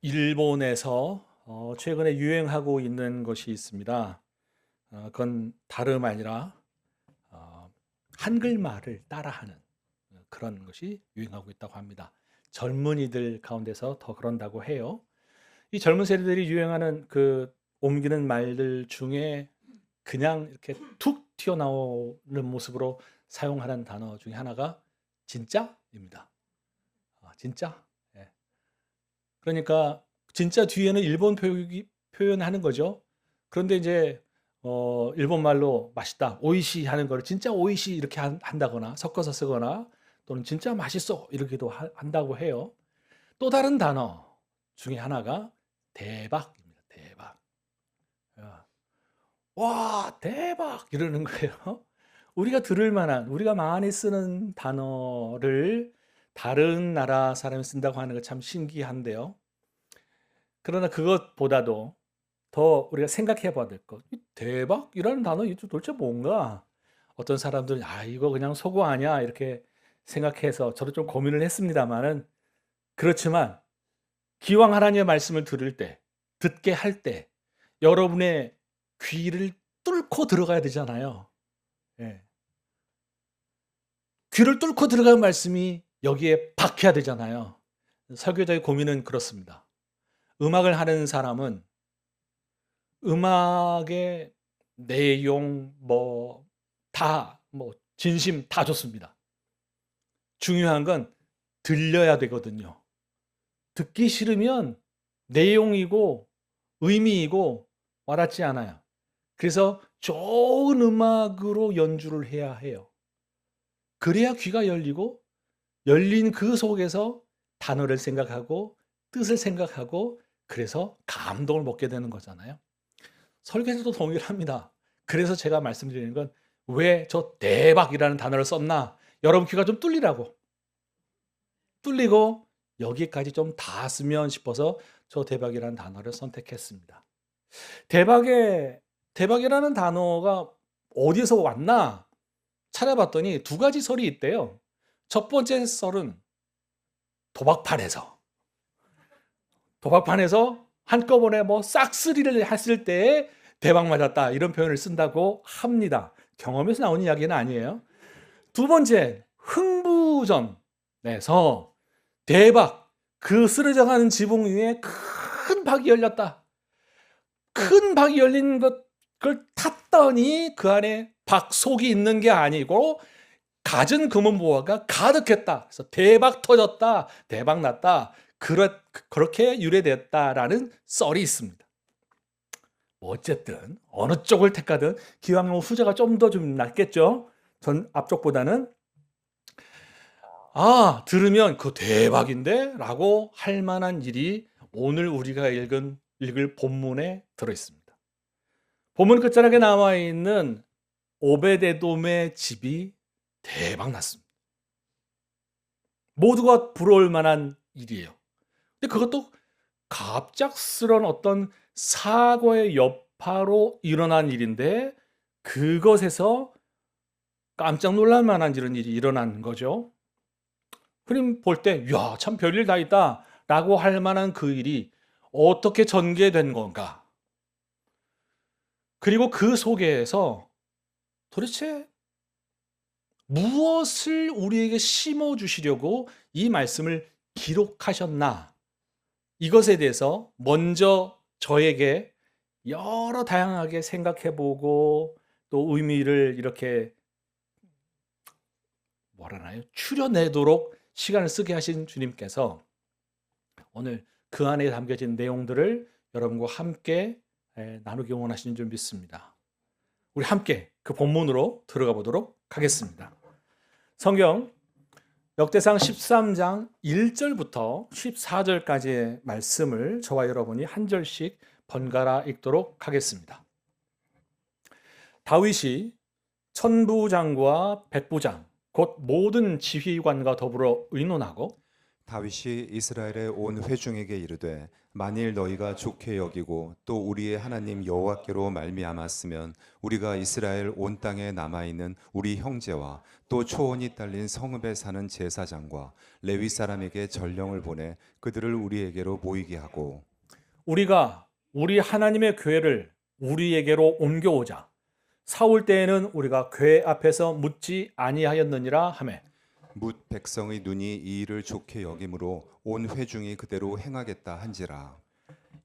일본에서 최근에 유행하고 있는 것이 있습니다. 그건 다름 아니라 어, 한글말을 따라하는 그런 것이 유행하고 있다고 합니다. 젊은이들 가운데서 더 그런다고 해요. 이 젊은 세대들이 유행하는 그 옮기는 말들 중에 그냥 이렇게 툭 튀어나오는 모습으로 사용하는 단어 중에 하나가 진짜입니다. 진짜? 예. 그러니까 진짜 뒤에는 일본 표현하는 거죠. 그런데 이제 일본 말로 맛있다, 오이시 하는 거를 진짜 오이시 이렇게 한다거나 섞어서 쓰거나 또는 진짜 맛있어 이렇게도 한다고 해요. 또 다른 단어 중에 하나가 대박입니다. 대박. 야, 와, 대박 이러는 거예요. 우리가 들을 만한, 우리가 많이 쓰는 단어를 다른 나라 사람이 쓴다고 하는 거 참 신기한데요. 그러나 그것보다도 더 우리가 생각해 봐야 될 것. 이 대박이라는 단어 이 도대체 뭔가? 어떤 사람들은 아, 이거 그냥 속어 아니야? 이렇게 생각해서 저도 좀 고민을 했습니다만은 그렇지만 기왕 하나님의 말씀을 들을 때, 듣게 할 때 여러분의 귀를 뚫고 들어가야 되잖아요. 예. 귀를 뚫고 들어가는 말씀이 여기에 박혀야 되잖아요. 설교자의 고민은 그렇습니다. 음악을 하는 사람은 음악의 내용 진심 다 좋습니다. 중요한 건 들려야 되거든요. 듣기 싫으면 내용이고 의미이고 와닿지 않아요. 그래서 좋은 음악으로 연주를 해야 해요. 그래야 귀가 열리고 열린 그 속에서 단어를 생각하고 뜻을 생각하고 그래서 감동을 먹게 되는 거잖아요. 설계에서도 동일합니다. 그래서 제가 말씀드리는 건 왜 저 대박이라는 단어를 썼나? 여러분 귀가 좀 뚫리라고. 뚫리고 여기까지 좀 닿았으면 싶어서 저 대박이라는 단어를 선택했습니다. 대박이라는 단어가 어디서 왔나 찾아봤더니 두 가지 설이 있대요. 첫 번째 설은 도박판에서 한꺼번에 뭐 싹쓸이를 했을 때 대박 맞았다 이런 표현을 쓴다고 합니다. 경험에서 나온 이야기는 아니에요. 두 번째 흥부전에서 대박 그 쓰러져가는 지붕 위에 큰 박이 열렸다. 큰 박이 열린 그걸 탔더니 그 안에 박 속이 있는 게 아니고 갖은 금은보화가 가득했다. 그래서 대박 터졌다. 대박 났다. 그렇게 유래됐다라는 썰이 있습니다. 뭐 어쨌든 어느 쪽을 택하든 기왕이면 후자가 좀 더 좀 낫겠죠. 전 앞쪽보다는 아 들으면 그 대박인데 라고 할 만한 일이 오늘 우리가 읽을 본문에 들어있습니다. 본문 끝자락에 나와 있는 오베데돔의 집이 대박 났습니다. 모두가 부러울 만한 일이에요. 근데 그것도 갑작스런 어떤 사고의 여파로 일어난 일인데 그것에서 깜짝 놀랄 만한 이런 일이 일어난 거죠. 그림 볼 때, 야, 참 별일 다 있다 라고 할 만한 그 일이 어떻게 전개된 건가? 그리고 그 속에서 도대체 무엇을 우리에게 심어 주시려고 이 말씀을 기록하셨나? 이것에 대해서 먼저 저에게 여러 다양하게 생각해 보고 또 의미를 이렇게 뭐라나요? 추려내도록 시간을 쓰게 하신 주님께서 오늘 그 안에 담겨진 내용들을 여러분과 함께 나누기 원하시는 줄 믿습니다. 우리 함께 그 본문으로 들어가 보도록 하겠습니다. 성경 역대상 13장 1절부터 14절까지의 말씀을 저와 여러분이 한 절씩 번갈아 읽도록 하겠습니다. 다윗이 천부장과 백부장 곧 모든 지휘관과 더불어 의논하고 다윗이 이스라엘의 온 회중에게 이르되 만일 너희가 좋게 여기고 또 우리의 하나님 여호와께로 말미암았으면 우리가 이스라엘 온 땅에 남아 있는 우리 형제와 또 초원이 딸린 성읍에 사는 제사장과 레위 사람에게 전령을 보내 그들을 우리에게로 모이게 하고 우리가 우리 하나님의 교회를 우리에게로 옮겨오자. 사울 때에는 우리가 교회 앞에서 묻지 아니하였느니라 하매 뭇 백성의 눈이 이 일을 좋게 여김으로 온 회중이 그대로 행하겠다 한지라.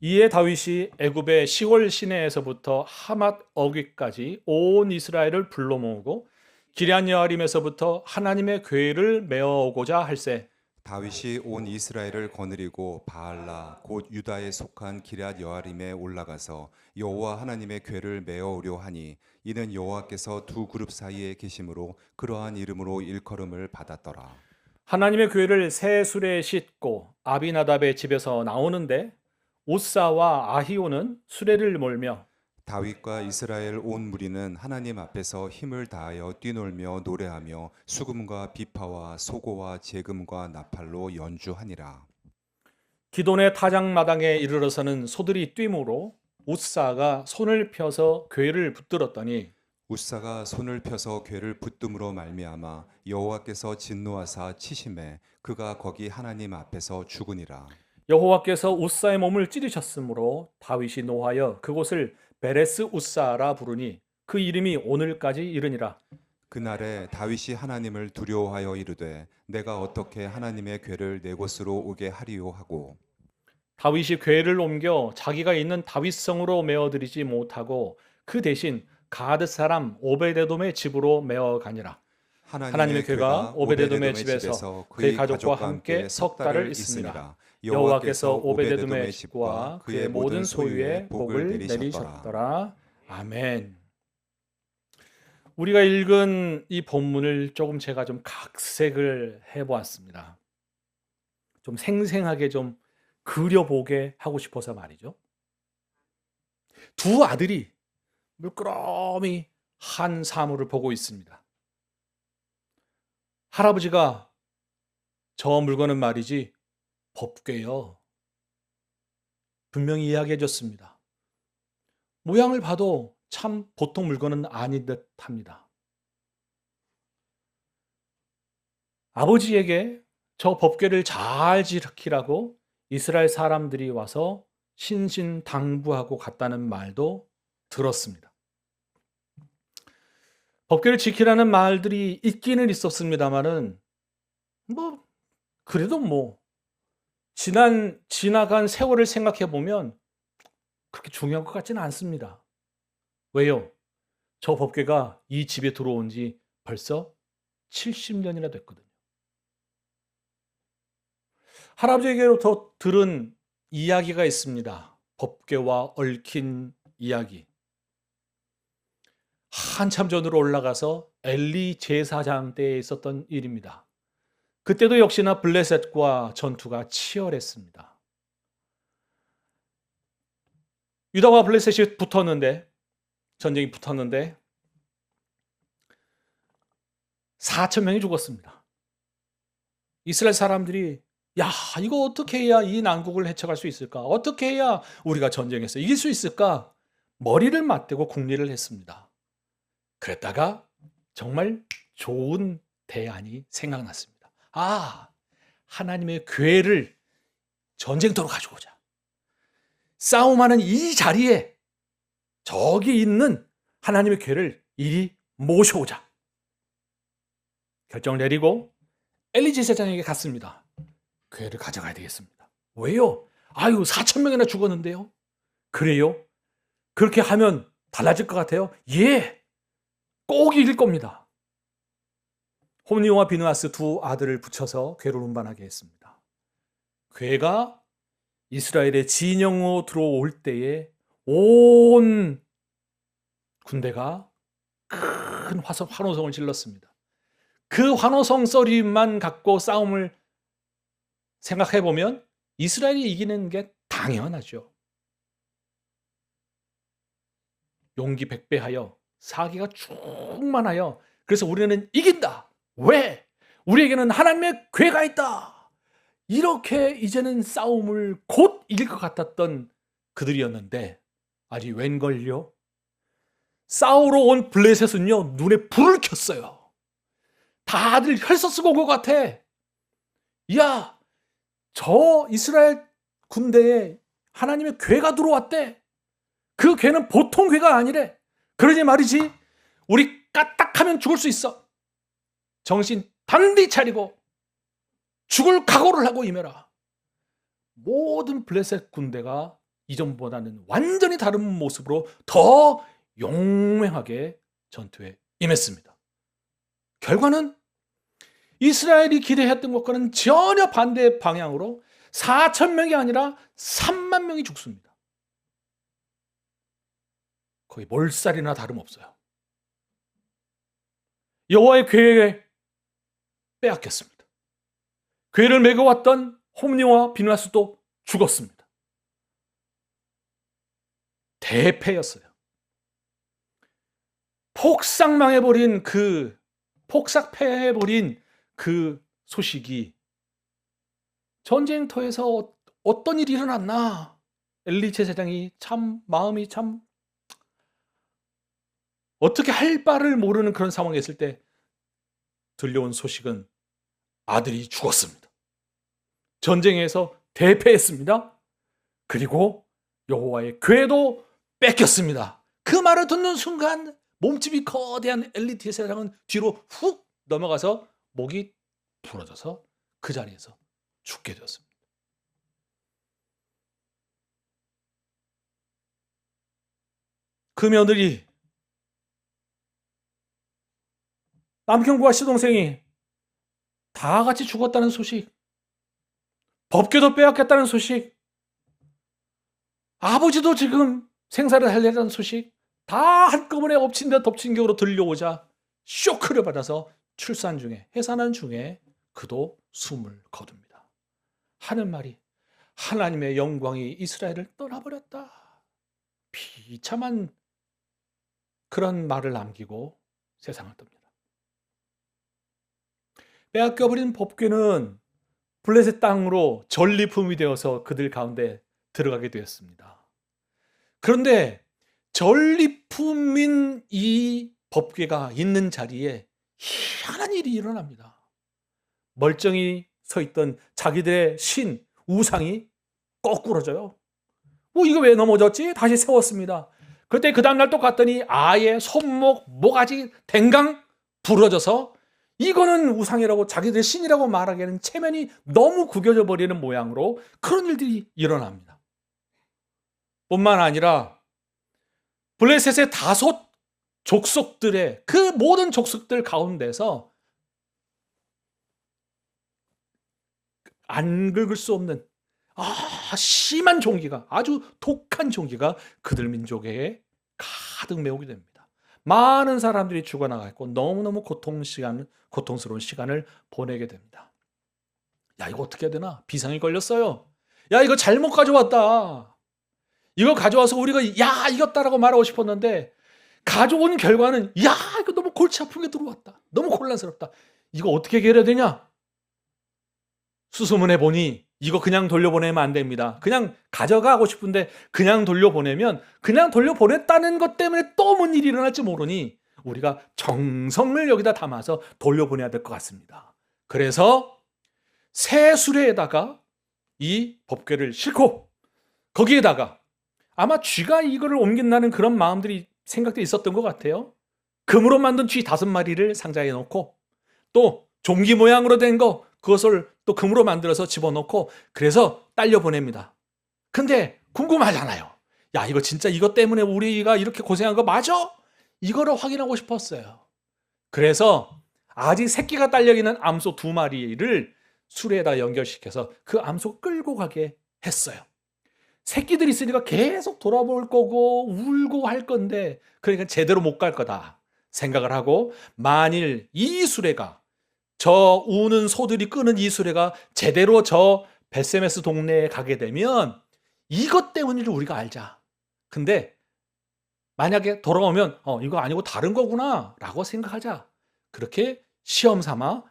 이에 다윗이 애굽의 시골 시내에서부터 하맛 어귀까지 온 이스라엘을 불러 모으고 기럇 여아림에서부터 하나님의 교회를 메어오고자 할세. 다윗이 온 이스라엘을 거느리고 바알라 곧 유다에 속한 기럇 여아림에 올라가서 여호와 하나님의 궤를 메어오려 하니 이는 여호와께서 두 그룹 사이에 계심으로 그러한 이름으로 일컬음을 받았더라. 하나님의 교회를 새 수레에 싣고 아비나답의 집에서 나오는데 우사와 아히오는 수레를 몰며 다윗과 이스라엘 온 무리는 하나님 앞에서 힘을 다하여 뛰놀며 노래하며 수금과 비파와 소고와 제금과 나팔로 연주하니라. 기돈의 타작마당에 이르러서는 소들이 뛰므로 우사가 손을 펴서 궤를 붙들었더니 우사가 손을 펴서 궤를 붙듦으로 말미암아 여호와께서 진노하사 치심에 그가 거기 하나님 앞에서 죽으니라. 여호와께서 우사의 몸을 찌르셨으므로 다윗이 노하여 그곳을 베레스 우사라 부르니 그 이름이 오늘까지 이르니라. 그날에 다윗이 하나님을 두려워하여 이르되 내가 어떻게 하나님의 궤를 내 곳으로 오게 하리요 하고 다윗이 궤를 옮겨 자기가 있는 다윗성으로 메어들이지 못하고 그 대신 가드 사람 오베데돔의 집으로 메어 가니라. 하나님의 궤가 오베데돔의 집에서 그의 가족과 함께 석 달을 있으니라. 여호와께서 오베데돔의 집과 그의 모든 소유에 복을 내리셨더라. 아멘. 우리가 읽은 이 본문을 조금 제가 좀 각색을 해보았습니다. 좀 생생하게 좀 그려보게 하고 싶어서 말이죠. 두 아들이 물끄러미 한 사물을 보고 있습니다. 할아버지가 저 물건은 말이지 법궤요. 분명히 이야기해 줬습니다. 모양을 봐도 참 보통 물건은 아닌 듯 합니다. 아버지에게 저 법궤를 잘 지키라고 이스라엘 사람들이 와서 신신당부하고 갔다는 말도 들었습니다. 법궤를 지키라는 말들이 있기는 있었습니다만은 그래도 지나간 세월을 생각해 보면 그렇게 중요한 것 같지는 않습니다. 왜요? 저 법궤가 이 집에 들어온 지 벌써 70년이나 됐거든요. 할아버지에게로부터 들은 이야기가 있습니다. 법궤와 얽힌 이야기. 한참 전으로 올라가서 엘리 제사장 때에 있었던 일입니다. 그때도 역시나 블레셋과 전투가 치열했습니다. 유다와 블레셋이 전쟁이 붙었는데 4,000명이 죽었습니다. 이스라엘 사람들이 이거 어떻게 해야 이 난국을 헤쳐갈 수 있을까? 어떻게 해야 우리가 전쟁에서 이길 수 있을까? 머리를 맞대고 궁리를 했습니다. 그랬다가 정말 좋은 대안이 생각났습니다. 하나님의 궤를 전쟁터로 가져오자. 싸움하는 이 자리에 저기 있는 하나님의 궤를 이리 모셔오자. 결정을 내리고 엘리 제사장에게 갔습니다. 궤를 가져가야 되겠습니다. 왜요? 4,000명이나 죽었는데요. 그래요? 그렇게 하면 달라질 것 같아요? 예! 꼭 이길 겁니다. 홈리와 비느하스 두 아들을 붙여서 궤를 운반하게 했습니다. 궤가 이스라엘의 진영으로 들어올 때에 온 군대가 큰 환호성을 질렀습니다. 그 환호성 소리만 갖고 싸움을 생각해보면 이스라엘이 이기는 게 당연하죠. 용기 백배하여 사기가 충만하여 그래서 우리는 이긴다. 왜? 우리에게는 하나님의 궤가 있다. 이렇게 이제는 싸움을 곧 이길 것 같았던 그들이었는데 아니 웬걸요? 싸우러 온 블레셋은요 눈에 불을 켰어요. 다들 혈서 쓰고 온 것 같아. 야, 저 이스라엘 군대에 하나님의 괴가 들어왔대. 그 괴는 보통 괴가 아니래. 그러니 말이지 우리 까딱하면 죽을 수 있어. 정신 단디 차리고 죽을 각오를 하고 임해라. 모든 블레셋 군대가 이전보다는 완전히 다른 모습으로 더 용맹하게 전투에 임했습니다. 결과는 이스라엘이 기대했던 것과는 전혀 반대 방향으로 4천 명이 아니라 3만 명이 죽습니다. 거의 몰살이나 다름없어요. 여호와의 궤에 빼앗겼습니다. 궤를 메고 왔던 홈리와 비느하스도 죽었습니다. 대패였어요. 폭삭패해버린 그 소식이 전쟁터에서 어떤 일이 일어났나? 엘리 제사장이 마음이 어떻게 할 바를 모르는 그런 상황에 있을 때 들려온 소식은 아들이 죽었습니다. 전쟁에서 대패했습니다. 그리고 여호와의 궤도 뺏겼습니다. 그 말을 듣는 순간 몸집이 거대한 엘리 제사장은 뒤로 훅 넘어가서 목이 부러져서 그 자리에서 죽게 되었습니다. 그 며느리 남편과 시동생이 다 같이 죽었다는 소식, 법궤도 빼앗겼다는 소식, 아버지도 지금 생사를 살려다는 소식 다 한꺼번에 엎친 데 덮친 격으로 들려오자 쇼크를 받아서 해산한 중에 그도 숨을 거둡니다. 하는 말이 하나님의 영광이 이스라엘을 떠나버렸다. 비참한 그런 말을 남기고 세상을 뜹니다. 빼앗겨버린 법궤는 블레셋 땅으로 전리품이 되어서 그들 가운데 들어가게 되었습니다. 그런데 전리품인 이 법궤가 있는 자리에 희한한 일이 일어납니다. 멀쩡히 서 있던 자기들의 우상이 거꾸러져요. 이거 왜 넘어졌지? 다시 세웠습니다. 그때 그 다음날 또 갔더니 아예 손목, 모가지, 댕강 부러져서 이거는 우상이라고 자기들의 신이라고 말하기에는 체면이 너무 구겨져 버리는 모양으로 그런 일들이 일어납니다. 뿐만 아니라 블레셋의 다섯 족속들의 그 모든 족속들 가운데서 안 긁을 수 없는 심한 종기가, 아주 독한 종기가 그들 민족에 가득 메우게 됩니다. 많은 사람들이 죽어나가고 너무너무 고통스러운 시간을 보내게 됩니다. 야, 이거 어떻게 해야 되나? 비상이 걸렸어요. 야, 이거 잘못 가져왔다. 이거 가져와서 우리가 이겼다라고 말하고 싶었는데 가져온 결과는 이거 너무 골치 아픈 게 들어왔다. 너무 곤란스럽다. 이거 어떻게 해결해야 되냐? 수소문해 보니 이거 그냥 돌려보내면 안 됩니다. 그냥 가져가고 싶은데 그냥 돌려보냈다는 것 때문에 또 뭔 일이 일어날지 모르니 우리가 정성을 여기다 담아서 돌려보내야 될 것 같습니다. 그래서 새 수레에다가 이 법궤를 싣고 거기에다가 아마 쥐가 이거를 옮긴다는 그런 생각들이 있었던 것 같아요. 금으로 만든 쥐 5마리를 상자에 넣고 또 종기 모양으로 된 거 그것을 또 금으로 만들어서 집어넣고 그래서 딸려 보냅니다. 근데 궁금하잖아요. 야, 이거 진짜 이것 때문에 우리가 이렇게 고생한 거 맞아? 이거를 확인하고 싶었어요. 그래서 아직 새끼가 딸려 있는 암소 2마리를 수레에다 연결시켜서 그 암소 끌고 가게 했어요. 새끼들이 있으니까 계속 돌아볼 거고 울고 할 건데 그러니까 제대로 못 갈 거다 생각을 하고 만일 이 수레가 저 우는 소들이 끄는 이 수레가 제대로 저 베세메스 동네에 가게 되면 이것 때문인지 우리가 알자. 근데 만약에 돌아오면 이거 아니고 다른 거구나 라고 생각하자. 그렇게 시험 삼아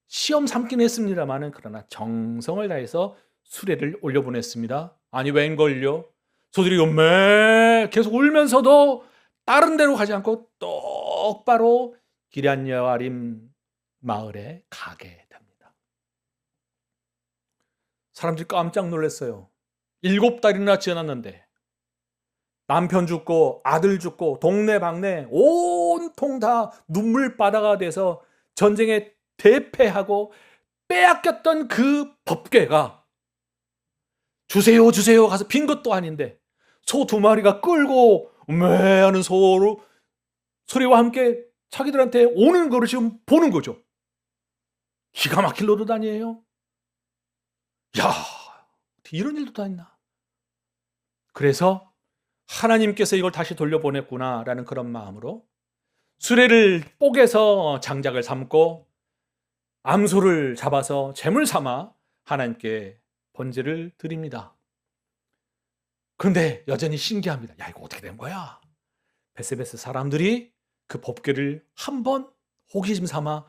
시험 삼긴 했습니다마는 그러나 정성을 다해서 수레를 올려보냈습니다. 아니 웬걸요? 소들이 매 계속 울면서도 다른 데로 가지 않고 똑바로 기럇 여아림 마을에 가게 됩니다. 사람들이 깜짝 놀랐어요. 7달이나 지났는데 남편 죽고 아들 죽고 동네방네 온통 다 눈물바다가 돼서 전쟁에 대패하고 빼앗겼던 그 법궤가 주세요 주세요 가서 빈 것도 아닌데 소 2마리가 끌고 매 하는 소리와 함께 자기들한테 오는 거를 지금 보는 거죠. 기가 막힐 노릇 아니에요? 야, 이런 일도 다 있나? 그래서 하나님께서 이걸 다시 돌려보냈구나라는 그런 마음으로 수레를 뽀개서 장작을 삼고 암소를 잡아서 제물 삼아 하나님께 번제를 드립니다. 그런데 여전히 신기합니다. 야, 이거 어떻게 된 거야? 베세베스 사람들이 그 법궤를 한번 호기심 삼아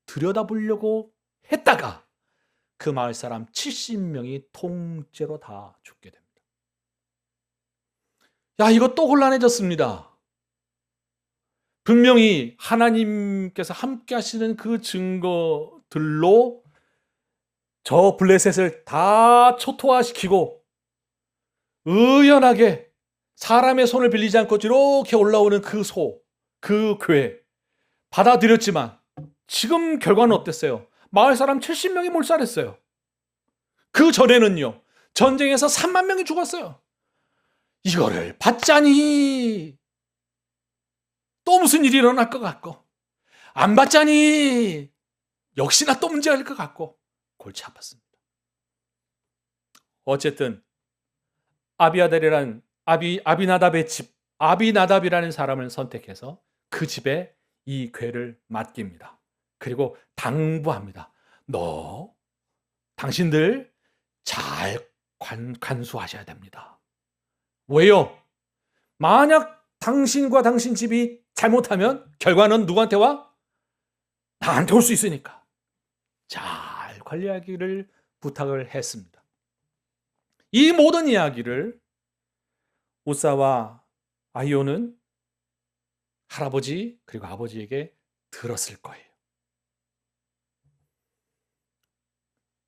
들여다보려고 했다가 그 마을 사람 70명이 통째로 다 죽게 됩니다. 야, 이거 또 곤란해졌습니다. 분명히 하나님께서 함께 하시는 그 증거들로 저 블레셋을 다 초토화시키고 의연하게 사람의 손을 빌리지 않고 이렇게 올라오는 그 궤 받아들였지만 지금 결과는 어땠어요? 마을 사람 70명이 몰살했어요. 그 전에는요, 전쟁에서 3만 명이 죽었어요. 이거를 받자니 또 무슨 일이 일어날 것 같고, 안 받자니 역시나 또 문제가 될 것 같고 골치 아팠습니다. 어쨌든 아비나답의 집, 아비나답이라는 사람을 선택해서 그 집에 이 궤를 맡깁니다. 그리고 당부합니다. 당신들 잘 간수하셔야 됩니다. 왜요? 만약 당신과 당신 집이 잘못하면 결과는 누구한테 와? 나한테 올 수 있으니까 잘 관리하기를 부탁을 했습니다. 이 모든 이야기를 우사와 아히오는 할아버지 그리고 아버지에게 들었을 거예요.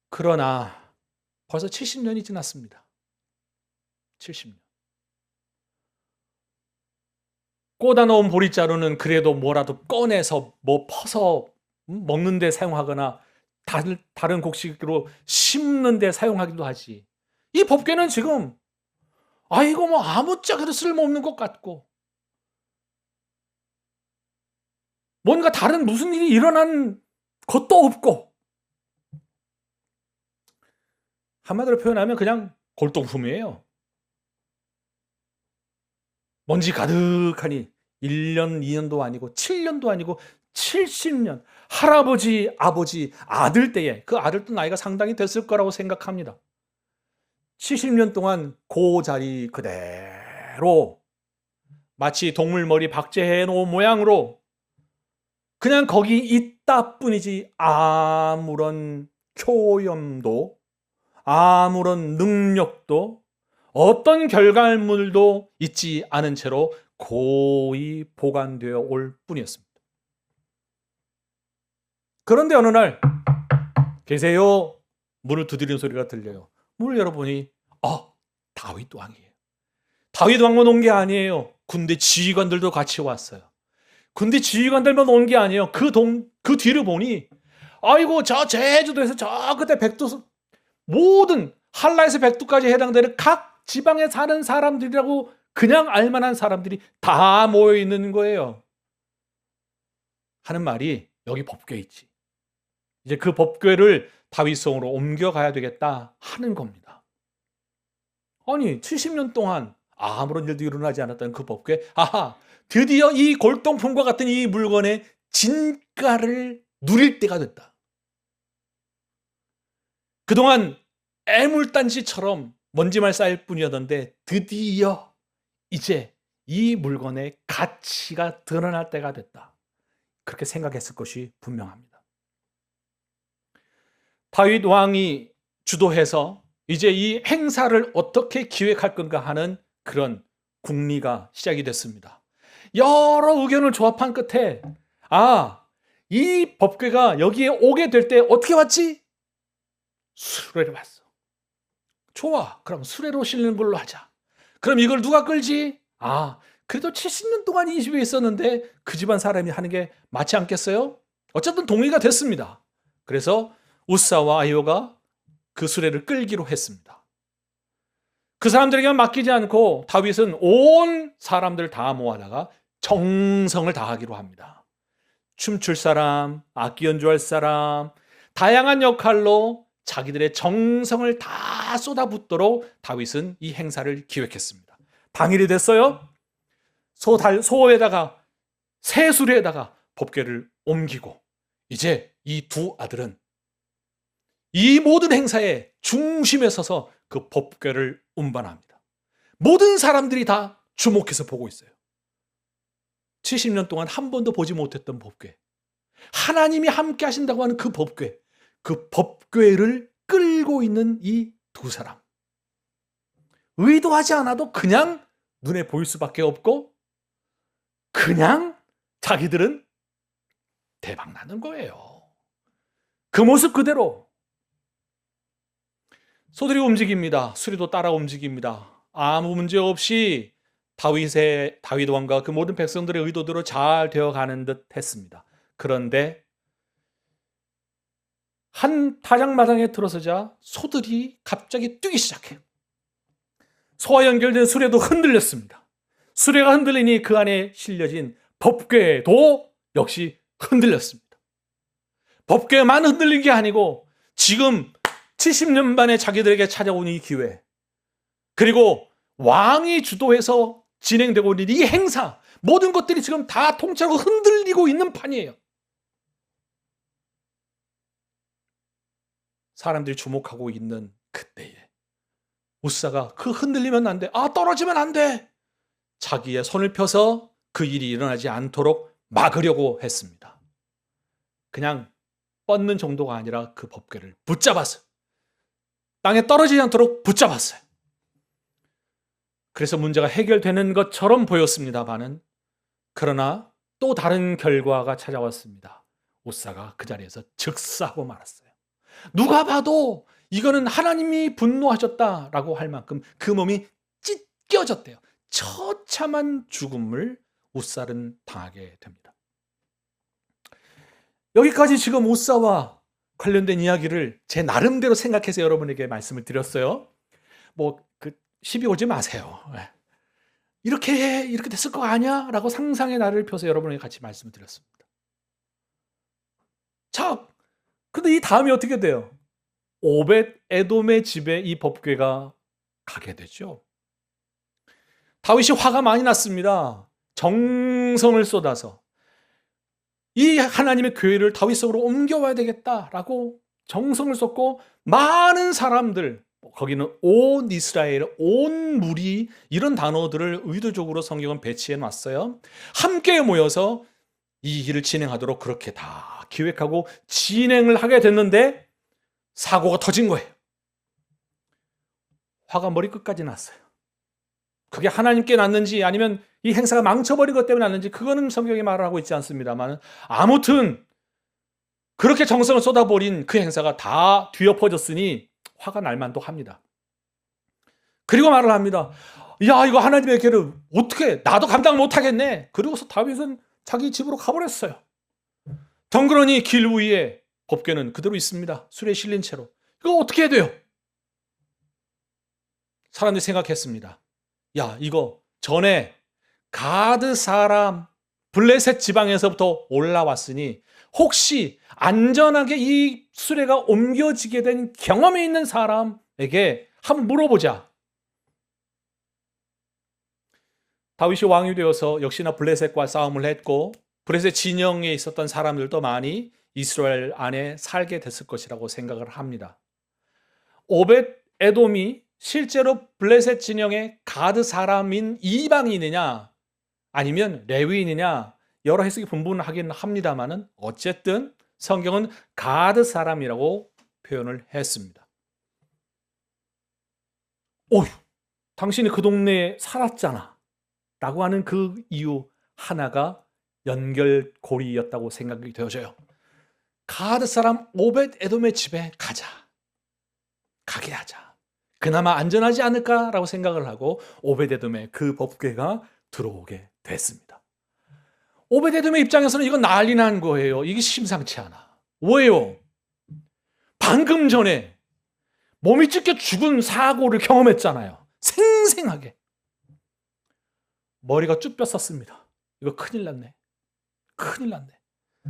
그러나 벌써 70년이 지났습니다. 70년. 꽂아놓은 보리자루는 그래도 뭐라도 꺼내서 퍼서 먹는 데 사용하거나 다른 곡식으로 심는 데 사용하기도 하지. 이 법궤는 지금 이거 뭐 아무짝에도 쓸모없는 것 같고 뭔가 다른 무슨 일이 일어난 것도 없고 한마디로 표현하면 그냥 골동품이에요. 먼지 가득하니 1년, 2년도 아니고 7년도 아니고 70년 할아버지, 아버지, 아들 때에 그 아들도 나이가 상당히 됐을 거라고 생각합니다. 70년 동안 그 자리 그대로 마치 동물머리 박제해 놓은 모양으로 그냥 거기 있다 뿐이지 아무런 효염도 아무런 능력도 어떤 결과물도 있지 않은 채로 고이 보관되어 올 뿐이었습니다. 그런데 어느 날 계세요? 문을 두드리는 소리가 들려요. 문을 열어보니 다윗 왕이에요. 다윗 왕만 온 게 아니에요. 군대 지휘관들도 같이 왔어요. 군대 지휘관들만 온 게 아니에요. 그 뒤를 보니 아이고 저 제주도에서 저 끝에 백두 모든 한라에서 백두까지 해당되는 각 지방에 사는 사람들이라고 그냥 알만한 사람들이 다 모여 있는 거예요. 하는 말이 여기 법궤 있지. 이제 그 법궤를 다윗성으로 옮겨가야 되겠다 하는 겁니다. 아니 70년 동안 아무런 일도 일어나지 않았던 그 법궤, 드디어 이 골동품과 같은 이 물건의 진가를 누릴 때가 됐다. 그동안 애물단지처럼 먼지만 쌓일 뿐이었는데 드디어 이제 이 물건의 가치가 드러날 때가 됐다. 그렇게 생각했을 것이 분명합니다. 다윗 왕이 주도해서 이제 이 행사를 어떻게 기획할 건가 하는 그런 궁리가 시작이 됐습니다. 여러 의견을 조합한 끝에 이 법궤가 여기에 오게 될 때 어떻게 왔지? 수레로 왔어. 좋아. 그럼 수레로 실는 걸로 하자. 그럼 이걸 누가 끌지? 그래도 70년 동안 이 집에 있었는데 그 집안 사람이 하는 게 맞지 않겠어요? 어쨌든 동의가 됐습니다. 그래서 우사와 아히오가 그 수레를 끌기로 했습니다. 그 사람들에게 맡기지 않고 다윗은 온 사람들을 다 모아다가 정성을 다하기로 합니다. 춤출 사람, 악기 연주할 사람, 다양한 역할로 자기들의 정성을 다 쏟아붓도록 다윗은 이 행사를 기획했습니다. 당일이 됐어요. 소에다가 새 수레에다가 법궤를 옮기고 이제 이 두 아들은 이 모든 행사의 중심에 서서 그 법궤를 운반합니다. 모든 사람들이 다 주목해서 보고 있어요. 70년 동안 한 번도 보지 못했던 법궤, 하나님이 함께 하신다고 하는 그 법궤, 그 법궤를 끌고 있는 이 두 사람, 의도하지 않아도 그냥 눈에 보일 수밖에 없고 그냥 자기들은 대박나는 거예요. 그 모습 그대로 소들이 움직입니다. 수리도 따라 움직입니다. 아무 문제 없이 다윗 왕과 그 모든 백성들의 의도대로 잘 되어가는 듯 했습니다. 그런데 한 타작마당에 들어서자 소들이 갑자기 뛰기 시작해요. 소와 연결된 수레도 흔들렸습니다. 수레가 흔들리니 그 안에 실려진 법궤도 역시 흔들렸습니다. 법궤만 흔들린 게 아니고 지금 70년 만에 자기들에게 찾아온 이 기회, 그리고 왕이 주도해서 진행되고 있는 이 행사, 모든 것들이 지금 다 통째로 흔들리고 있는 판이에요. 사람들이 주목하고 있는 그때에 우사가 그 흔들리면 안 돼. 떨어지면 안 돼. 자기의 손을 펴서 그 일이 일어나지 않도록 막으려고 했습니다. 그냥 뻗는 정도가 아니라 그 법궤를 붙잡았어요. 땅에 떨어지지 않도록 붙잡았어요. 그래서 문제가 해결되는 것처럼 보였습니다만은, 그러나 또 다른 결과가 찾아왔습니다. 우사가 그 자리에서 즉사하고 말았어요. 누가 봐도 이거는 하나님이 분노하셨다라고 할 만큼 그 몸이 찢겨졌대요. 처참한 죽음을 우사는 당하게 됩니다. 여기까지 지금 우사와 관련된 이야기를 제 나름대로 생각해서 여러분에게 말씀을 드렸어요. 시비 오지 마세요. 이렇게 됐을 거 아니야? 라고 상상의 나를 펴서 여러분에게 같이 말씀을 드렸습니다. 자, 근데 이 다음이 어떻게 돼요? 오벳 에돔의 집에 이 법궤가 가게 되죠. 다윗이 화가 많이 났습니다. 정성을 쏟아서 이 하나님의 교회를 다윗성으로 옮겨와야 되겠다라고 정성을 쏟고, 많은 사람들, 거기는 온 이스라엘, 온 무리, 이런 단어들을 의도적으로 성경은 배치해 놨어요. 함께 모여서 이 일을 진행하도록 그렇게 다 기획하고 진행을 하게 됐는데 사고가 터진 거예요. 화가 머리끝까지 났어요. 그게 하나님께 났는지 아니면 이 행사가 망쳐버린 것 때문에 났는지 그거는 성경이 말을 하고 있지 않습니다만, 아무튼 그렇게 정성을 쏟아버린 그 행사가 다 뒤엎어졌으니 화가 날 만도 합니다. 그리고 말을 합니다. 야, 이거 하나님의 교회를 어떻게, 나도 감당 못하겠네. 그러고서 다윗은 자기 집으로 가버렸어요. 덩그러니 길 위에 법궤는 그대로 있습니다. 수레에 실린 채로. 이거 어떻게 해야 돼요? 사람들이 생각했습니다. 야, 이거 전에 가드 사람 블레셋 지방에서부터 올라왔으니 혹시 안전하게 이 수레가 옮겨지게 된 경험이 있는 사람에게 한번 물어보자. 다윗이 왕이 되어서 역시나 블레셋과 싸움을 했고, 블레셋 진영에 있었던 사람들도 많이 이스라엘 안에 살게 됐을 것이라고 생각을 합니다. 오벳 에돔이 실제로 블레셋 진영의 가드 사람인 이방인이냐 아니면 레위인이냐 여러 해석이 분분하긴 합니다만은, 어쨌든 성경은 가드 사람이라고 표현을 했습니다. 어휴, 당신이 그 동네에 살았잖아 라고 하는 그 이유 하나가 연결고리였다고 생각이 되어져요. 가드 사람 오벳 에돔의 집에 가게 하자. 그나마 안전하지 않을까라고 생각을 하고 오벳 에돔의 그 법궤가 들어오게 됐습니다. 오벳 에돔의 입장에서는 이건 난리 난 거예요. 이게 심상치 않아. 왜요? 방금 전에 몸이 찢겨 죽은 사고를 경험했잖아요. 생생하게. 머리가 쭉 뼈었습니다. 이거 큰일 났네. 큰일 났네.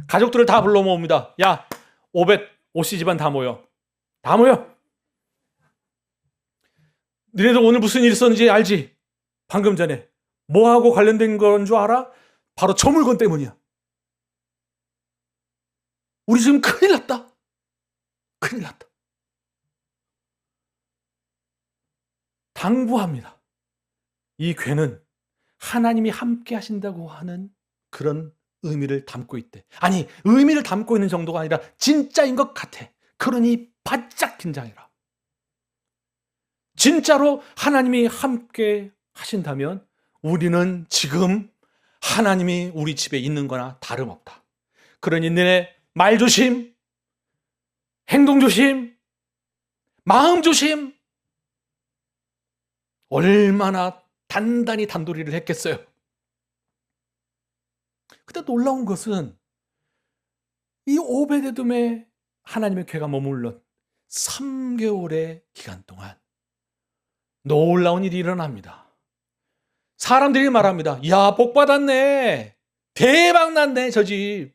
가족들을 다 불러 모읍니다. 야, 오벳, 오씨 집안 다 모여. 다 모여. 너네들 오늘 무슨 일 있었는지 알지? 방금 전에. 뭐하고 관련된 건 줄 알아? 바로 저 물건 때문이야. 우리 지금 큰일 났다. 큰일 났다. 당부합니다. 이 괴는 하나님이 함께 하신다고 하는 그런 의미를 담고 있대. 아니, 의미를 담고 있는 정도가 아니라 진짜인 것 같아. 그러니 바짝 긴장해라. 진짜로 하나님이 함께 하신다면 우리는 지금 하나님이 우리 집에 있는 거나 다름없다. 그러니 너네 말 조심, 행동 조심, 마음 조심. 얼마나 단단히 단도리를 했겠어요. 근데 놀라운 것은 이 오베데돔에 하나님의 궤가 머물렀 3개월의 기간 동안 놀라운 일이 일어납니다. 사람들이 말합니다. 야, 복 받았네. 대박 났네, 저 집.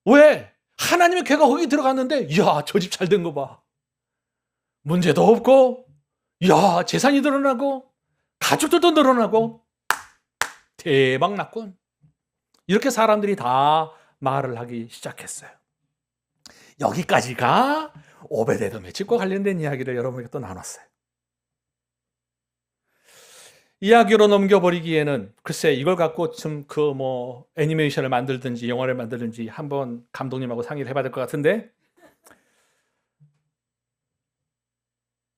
왜? 하나님의 궤가 거기 들어갔는데, 야, 저 집 잘 된 거 봐. 문제도 없고, 야, 재산이 늘어나고, 가족들도 늘어나고, 대박 났군. 이렇게 사람들이 다 말을 하기 시작했어요. 여기까지가 오베데돔의 집과 관련된 이야기를 여러분에게 또 나눴어요. 이야기로 넘겨버리기에는 글쎄 이걸 갖고 좀 애니메이션을 만들든지 영화를 만들든지 한번 감독님하고 상의를 해봐야 될 것 같은데,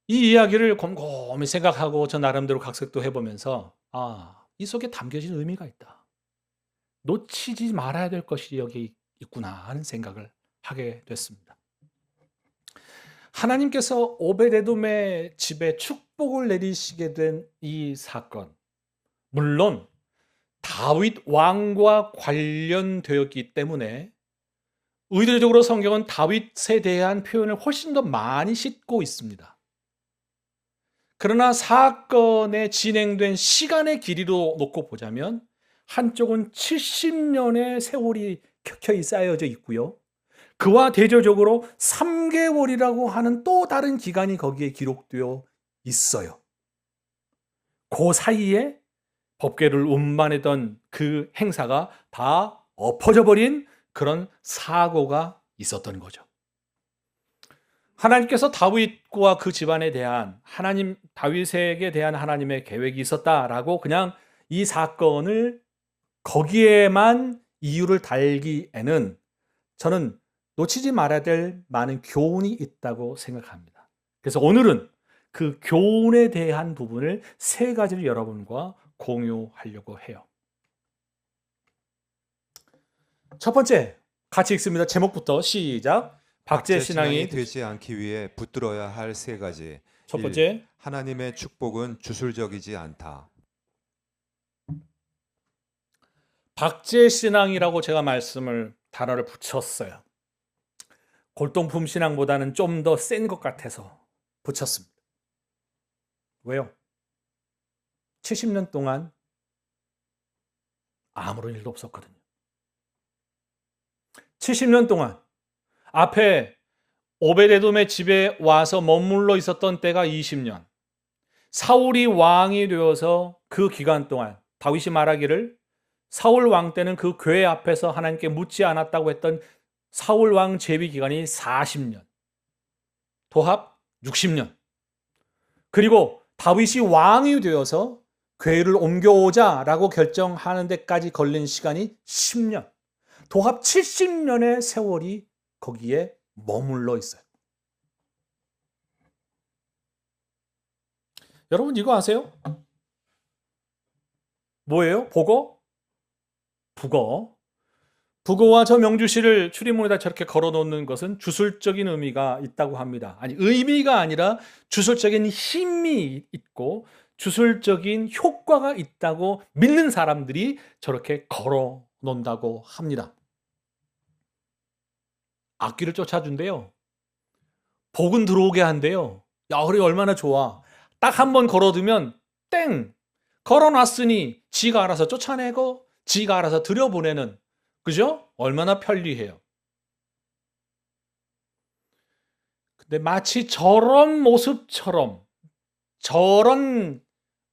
이 이야기를 곰곰이 생각하고 저 나름대로 각색도 해보면서 이 속에 담겨진 의미가 있다. 놓치지 말아야 될 것이 여기 있구나 하는 생각을 하게 됐습니다. 하나님께서 오베데돔의 집에 축복을 내리시게 된 이 사건, 물론 다윗 왕과 관련되었기 때문에 의도적으로 성경은 다윗에 대한 표현을 훨씬 더 많이 싣고 있습니다. 그러나 사건의 진행된 시간의 길이로 놓고 보자면 한쪽은 70년의 세월이 켜켜이 쌓여져 있고요. 그와 대조적으로 3개월이라고 하는 또 다른 기간이 거기에 기록되어 있어요. 그 사이에 법궤를 운반했던 그 행사가 다 엎어져 버린 그런 사고가 있었던 거죠. 하나님께서 다윗과 그 집안에 대한 다윗에게 대한 하나님의 계획이 있었다라고 그냥 이 사건을 거기에만 이유를 달기에는 저는 놓치지 말아야 될 많은 교훈이 있다고 생각합니다. 그래서 오늘은 그 교훈에 대한 부분을 3가지를 여러분과 공유하려고 해요. 첫 번째, 같이 읽습니다. 제목부터 시작. 박제 신앙이 되지 않기 위해 붙들어야 할 3가지. 첫 번째, 하나님의 축복은 주술적이지 않다. 박제 신앙이라고 제가 단어를 붙였어요. 골동품 신앙보다는 좀 더 센 것 같아서 붙였습니다. 왜요? 70년 동안 아무런 일도 없었거든요. 70년 동안 앞에 오베데돔의 집에 와서 머물러 있었던 때가 20년. 사울이 왕이 되어서 그 기간 동안 다윗이 말하기를 사울 왕 때는 그 궤 앞에서 하나님께 묻지 않았다고 했던 사울 왕 재위 기간이 40년. 도합 60년. 그리고 다윗이 왕이 되어서 궤를 옮겨오자라고 결정하는 데까지 걸린 시간이 10년. 도합 70년의 세월이 거기에 머물러 있어요. 여러분 이거 아세요? 뭐예요? 복어? 북어. 북어와 저 명주시를 출입문에다 저렇게 걸어놓는 것은 주술적인 의미가 있다고 합니다. 아니, 의미가 아니라 주술적인 힘이 있고 주술적인 효과가 있다고 믿는 사람들이 저렇게 걸어놓는다고 합니다. 악귀를 쫓아준대요. 복은 들어오게 한대요. 야, 그래 얼마나 좋아. 딱 한 번 걸어두면 땡! 걸어놨으니 지가 알아서 쫓아내고 지가 알아서 들여보내는, 그죠? 얼마나 편리해요. 근데 마치 저런 모습처럼 저런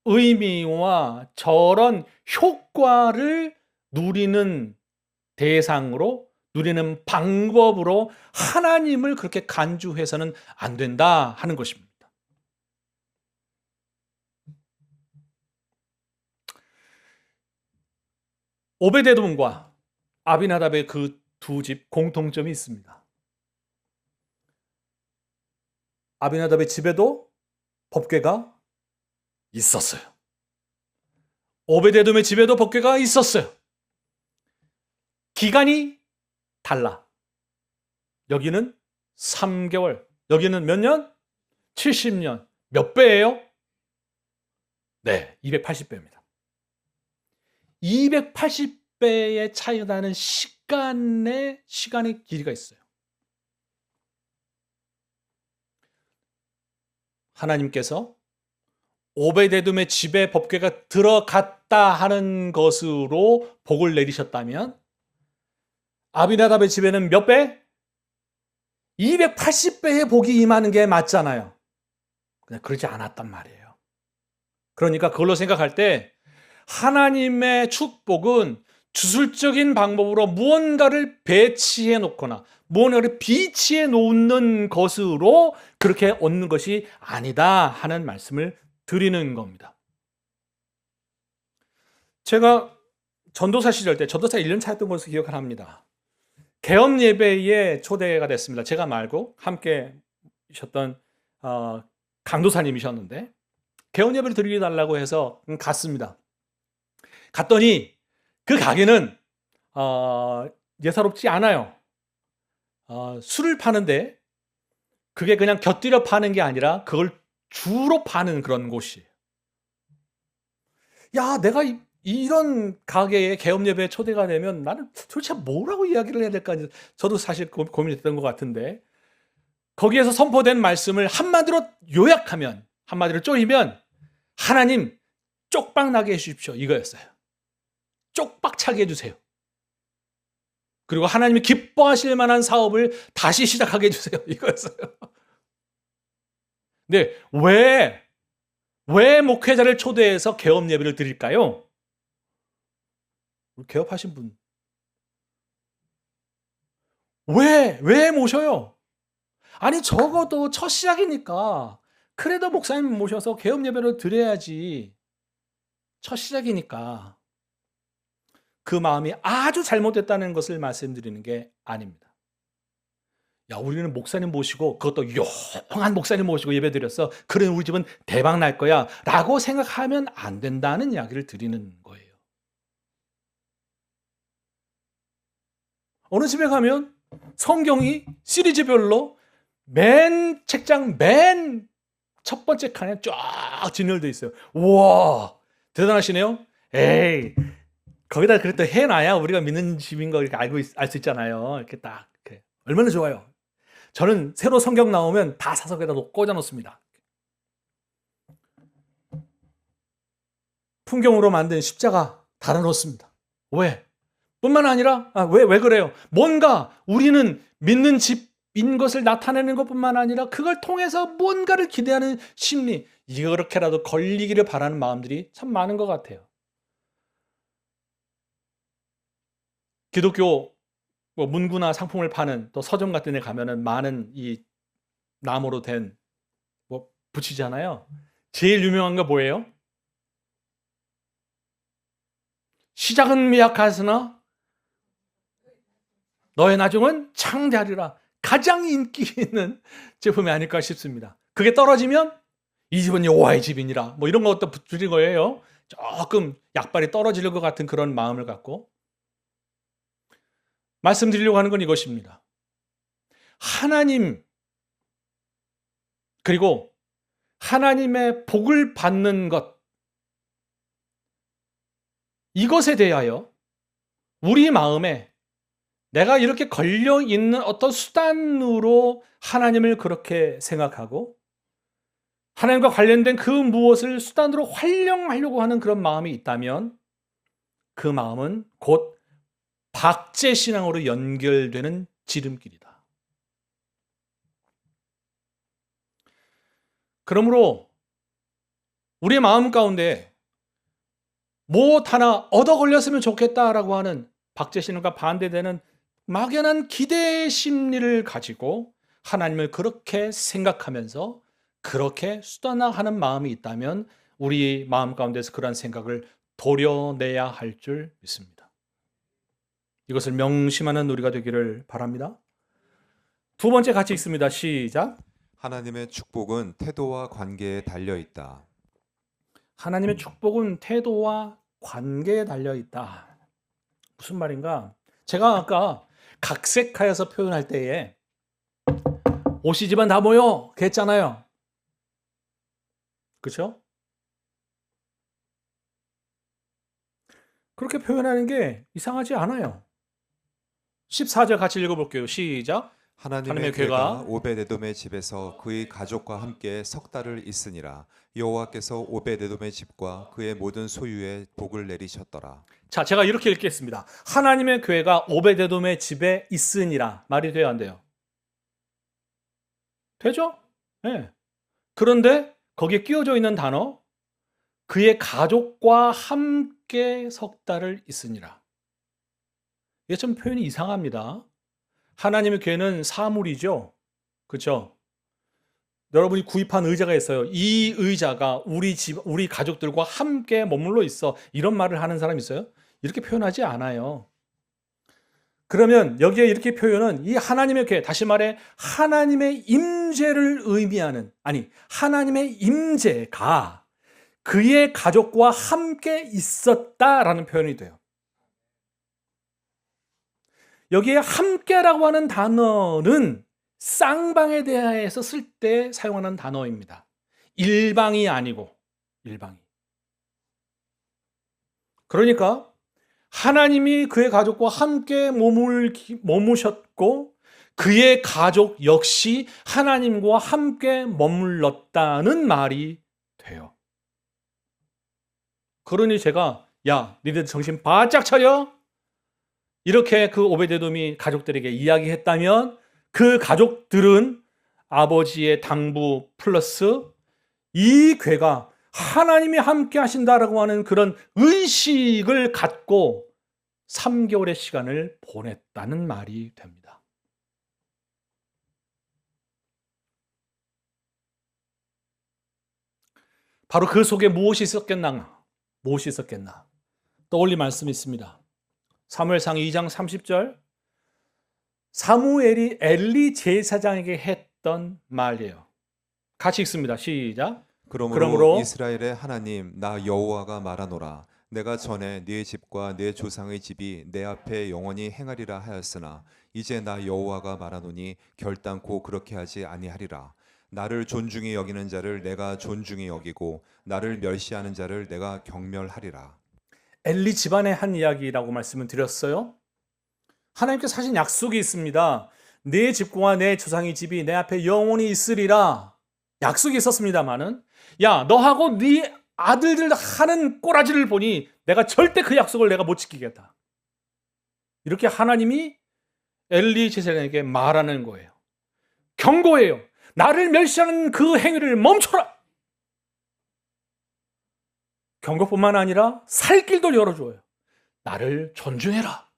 의미와 저런 효과를 누리는 대상으로, 누리는 방법으로 하나님을 그렇게 간주해서는 안 된다 하는 것입니다. 오베데돔과 아비나답의 그 두 집 공통점이 있습니다. 아비나답의 집에도 법궤가 있었어요. 오베데돔의 집에도 법궤가 있었어요. 기간이 달라. 여기는 3개월, 여기는 몇 년? 70년. 몇 배예요? 네, 280배입니다. 280배의 차이가 나는 시간의 길이가 있어요. 하나님께서 오베데돔의 집에 법궤가 들어갔다 하는 것으로 복을 내리셨다면 아비나답의 집에는 몇 배? 280배의 복이 임하는 게 맞잖아요. 그냥 그러지 않았단 말이에요. 그러니까 그걸로 생각할 때 하나님의 축복은 주술적인 방법으로 무언가를 배치해 놓거나 무언가를 비치해 놓는 것으로 그렇게 얻는 것이 아니다 하는 말씀을 드리는 겁니다. 제가 전도사 시절 때 전도사 1년 차였던 것을 기억을 합니다. 개업 예배에 초대가 됐습니다. 제가 말고 함께 계셨던 강도사님이셨는데 개업 예배를 드리게 달라고 해서 갔습니다. 갔더니 그 가게는 예사롭지 않아요. 술을 파는데 그게 그냥 곁들여 파는 게 아니라 그걸 주로 파는 그런 곳이에요. 야, 내가 이런 가게에 개업 예배에 초대가 되면 나는 도대체 뭐라고 이야기를 해야 될까? 저도 사실 고민했던 것 같은데 거기에서 선포된 말씀을 한마디로 요약하면, 한마디로 쪼이면 하나님 쪽박 나게 해주십시오 이거였어요. 쪽박 차게 해주세요. 그리고 하나님이 기뻐하실 만한 사업을 다시 시작하게 해주세요 이거였어요. 근데 왜 목회자를 초대해서 개업 예배를 드릴까요? 개업하신 분. 왜 모셔요? 아니, 적어도 첫 시작이니까 그래도 목사님 모셔서 개업 예배를 드려야지. 첫 시작이니까. 그 마음이 아주 잘못됐다는 것을 말씀드리는 게 아닙니다. 야, 우리는 목사님 모시고 그것도 용한 목사님 모시고 예배 드렸어. 그래 우리 집은 대박 날 거야 라고 생각하면 안 된다는 이야기를 드리는 거예요. 어느 집에 가면 성경이 시리즈별로 책장 맨 첫 번째 칸에 쫙 진열되어 있어요. 우와, 대단하시네요. 에이, 거기다 그래도 해놔야 우리가 믿는 집인 거 이렇게 알 수 있잖아요. 이렇게 딱 이렇게. 얼마나 좋아요. 저는 새로 성경 나오면 다 사서 거기다 꽂아 놓습니다. 풍경으로 만든 십자가 달아놓습니다. 왜? 뿐만 아니라 왜 그래요? 뭔가 우리는 믿는 집인 것을 나타내는 것뿐만 아니라 그걸 통해서 뭔가를 기대하는 심리, 이렇게라도 걸리기를 바라는 마음들이 참 많은 것 같아요. 기독교 문구나 상품을 파는 또 서점 같은 데 가면은 많은 이 나무로 된 붙이잖아요. 제일 유명한 거 뭐예요? 시작은 미약하으나 너의 나중은 창대하리라. 가장 인기 있는 제품이 아닐까 싶습니다. 그게 떨어지면 이 집은 여호와의 집이니라 뭐 이런 것도 붙이는 거예요. 조금 약발이 떨어질 것 같은 그런 마음을 갖고 말씀드리려고 하는 건 이것입니다. 하나님 그리고 하나님의 복을 받는 것 이것에 대하여 우리 마음에 내가 이렇게 걸려 있는 어떤 수단으로 하나님을 그렇게 생각하고 하나님과 관련된 그 무엇을 수단으로 활용하려고 하는 그런 마음이 있다면 그 마음은 곧 박제 신앙으로 연결되는 지름길이다. 그러므로 우리의 마음 가운데 무엇 하나 얻어 걸렸으면 좋겠다라고 하는 박제 신앙과 반대되는 막연한 기대 심리를 가지고 하나님을 그렇게 생각하면서 그렇게 수단화하는 마음이 있다면 우리 마음 가운데서 그러한 생각을 도려내야 할 줄 믿습니다. 이것을 명심하는 우리가 되기를 바랍니다. 두 번째 같이 읽습니다. 시작. 하나님의 축복은 태도와 관계에 달려 있다. 하나님의 축복은 태도와 관계에 달려 있다. 무슨 말인가? 제가 아까 각색하여서 표현할 때에 오시 집안 다 모여 그랬잖아요. 그렇죠? 그렇게 표현하는 게 이상하지 않아요. 14절 같이 읽어볼게요. 시작. 하나님의 괴가 오베데돔의 집에서 그의 가족과 함께 석 달을 있으니라. 여호와께서 오베데돔의 집과 그의 모든 소유에 복을 내리셨더라. 자, 제가 이렇게 읽겠습니다. 하나님의 교회가 오베데돔의 집에 있으니라. 말이 돼요, 안 돼요? 되죠? 네. 그런데 거기에 끼워져 있는 단어 그의 가족과 함께 석 달을 있으니라. 이게 좀 표현이 이상합니다. 하나님의 교회는 사물이죠. 그렇죠? 여러분이 구입한 의자가 있어요. 이 의자가 우리 가족들과 함께 머물러 있어. 이런 말을 하는 사람 있어요? 이렇게 표현하지 않아요. 그러면 여기에 이렇게 표현은 이 하나님의 교회, 다시 말해 하나님의 임재를 의미하는, 아니 하나님의 임재가 그의 가족과 함께 있었다라는 표현이 돼요. 여기에 함께라고 하는 단어는 쌍방에 대해서 쓸 때 사용하는 단어입니다. 일방이 아니고 일방이. 그러니까 하나님이 그의 가족과 함께 머무셨고 그의 가족 역시 하나님과 함께 머물렀다는 말이 돼요. 그러니 제가 야, 니들 정신 바짝 차려. 이렇게 그 오베데돔이 가족들에게 이야기했다면 그 가족들은 아버지의 당부 플러스 이 괴가 하나님이 함께 하신다라고 하는 그런 의식을 갖고 3개월의 시간을 보냈다는 말이 됩니다. 바로 그 속에 무엇이 있었겠나? 무엇이 있었겠나? 떠올릴 말씀이 있습니다. 사무엘상 2장 30절 사무엘이 엘리 제사장에게 했던 말이에요. 같이 읽습니다. 시작. 그러므로 이스라엘의 하나님 나 여호와가 말하노라. 내가 전에 네 집과 네 조상의 집이 내 앞에 영원히 행하리라 하였으나 이제 나 여호와가 말하노니 결단코 그렇게 하지 아니하리라. 나를 존중히 여기는 자를 내가 존중히 여기고 나를 멸시하는 자를 내가 경멸하리라. 엘리 집안의 한 이야기라고 말씀을 드렸어요. 하나님께서 하신 약속이 있습니다. 내 집과 내 조상의 집이 내 앞에 영원히 있으리라. 약속이 있었습니다마는 야, 너하고 네 아들들 하는 꼬라지를 보니 내가 절대 그 약속을 내가 못 지키겠다. 이렇게 하나님이 엘리 제사장에게 말하는 거예요. 경고해요. 나를 멸시하는 그 행위를 멈춰라. 경고뿐만 아니라 살 길도 열어줘요. 나를 존중해라.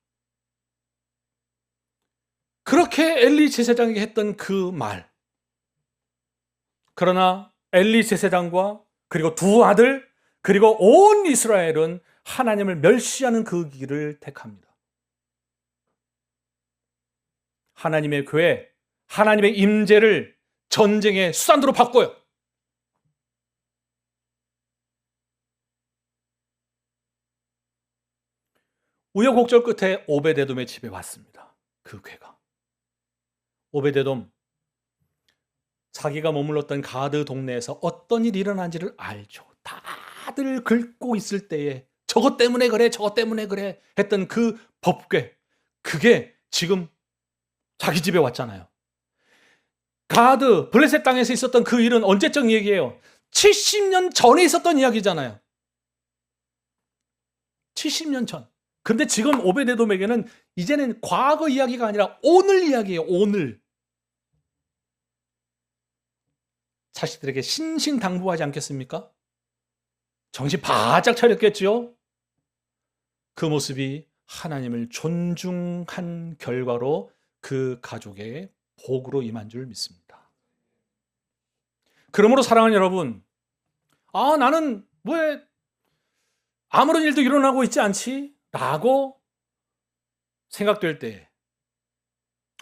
그렇게 엘리 제사장에게 했던 그 말. 그러나 엘리 제사장과 그리고 두 아들 그리고 온 이스라엘은 하나님을 멸시하는 그 길을 택합니다. 하나님의 교회, 하나님의 임재를 전쟁의 수단으로 바꿔요. 우여곡절 끝에 오베데돔의 집에 왔습니다. 그 괴가. 오베데돔, 자기가 머물렀던 가드 동네에서 어떤 일이 일어난지를 알죠. 다들 긁고 있을 때에 저것 때문에 그래, 저것 때문에 그래 했던 그 법궤, 그게 지금 자기 집에 왔잖아요. 가드, 블레셋 땅에서 있었던 그 일은 언제적 얘기예요? 70년 전에 있었던 이야기잖아요. 70년 전. 근데 지금 오베데돔에게는 이제는 과거 이야기가 아니라 오늘 이야기예요. 오늘. 자식들에게 신신당부하지 않겠습니까? 정신 바짝 차렸겠지요? 그 모습이 하나님을 존중한 결과로 그 가족의 복으로 임한 줄 믿습니다. 그러므로 사랑하는 여러분, 나는 왜 아무런 일도 일어나고 있지 않지? 라고 생각될 때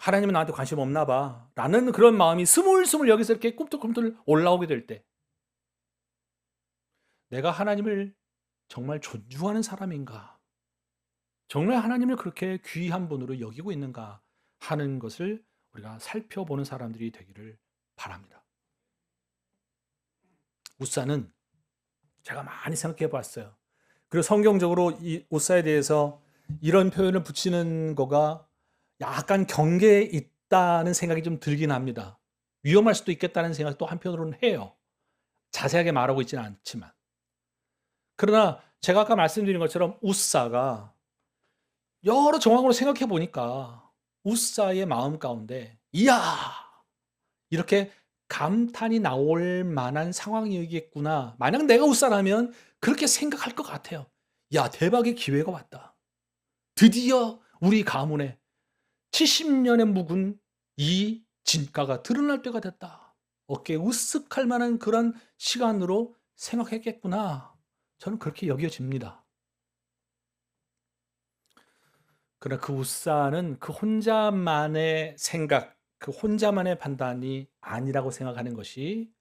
하나님은 나한테 관심 없나 봐 라는 그런 마음이 스물스물 여기서 이렇게 꿈틀꿈틀 올라오게 될 때, 내가 하나님을 정말 존중하는 사람인가? 정말 하나님을 그렇게 귀한 분으로 여기고 있는가 하는 것을 우리가 살펴보는 사람들이 되기를 바랍니다. 웃사는 제가 많이 생각해 봤어요. 그리고 성경적으로 이 웃사에 대해서 이런 표현을 붙이는 거가 약간 경계에 있다는 생각이 좀 들긴 합니다. 위험할 수도 있겠다는 생각도 한편으로는 해요. 자세하게 말하고 있지는 않지만. 그러나 제가 아까 말씀드린 것처럼 웃사가 여러 정황으로 생각해 보니까 웃사의 마음 가운데 이야! 이렇게 감탄이 나올 만한 상황이겠구나. 만약 내가 웃사라면 그렇게 생각할 것 같아요. 야, 대박의 기회가 왔다. 드디어 우리 가문에 70년의 묵은 이 진가가 드러날 때가 됐다. 어깨에 으쓱할 만한 그런 시간으로 생각했겠구나. 저는 그렇게 여겨집니다. 그러나 그 웃사는 그 혼자만의 생각, 그 혼자만의 판단이 아니라고 생각하는 것이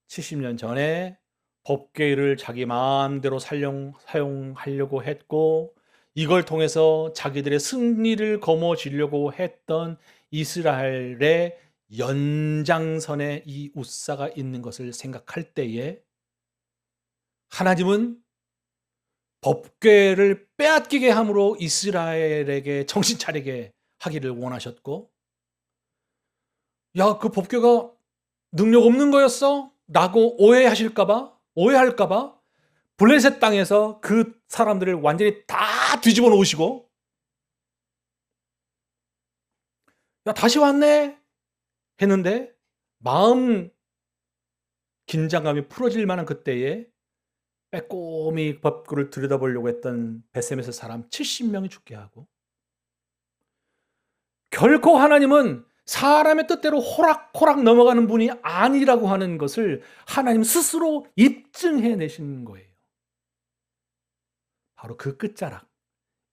70년 전에 법궤를 자기 마음대로 사용하려고 했고, 이걸 통해서 자기들의 승리를 거머쥐려고 했던 이스라엘의 연장선에 이 웃사가 있는 것을 생각할 때에 하나님은 법궤를 빼앗기게 함으로 이스라엘에게 정신 차리게 하기를 원하셨고, 야, 그 법궤가 능력 없는 거였어? 라고 오해할까봐 블레셋 땅에서 그 사람들을 완전히 다 뒤집어 놓으시고, 야, 다시 왔네? 했는데, 마음 긴장감이 풀어질 만한 그때에 빼꼼히 법궤를 들여다보려고 했던 베세메스 사람 70명이 죽게 하고, 결코 하나님은 사람의 뜻대로 호락호락 넘어가는 분이 아니라고 하는 것을 하나님 스스로 입증해 내신 거예요. 바로 그 끝자락,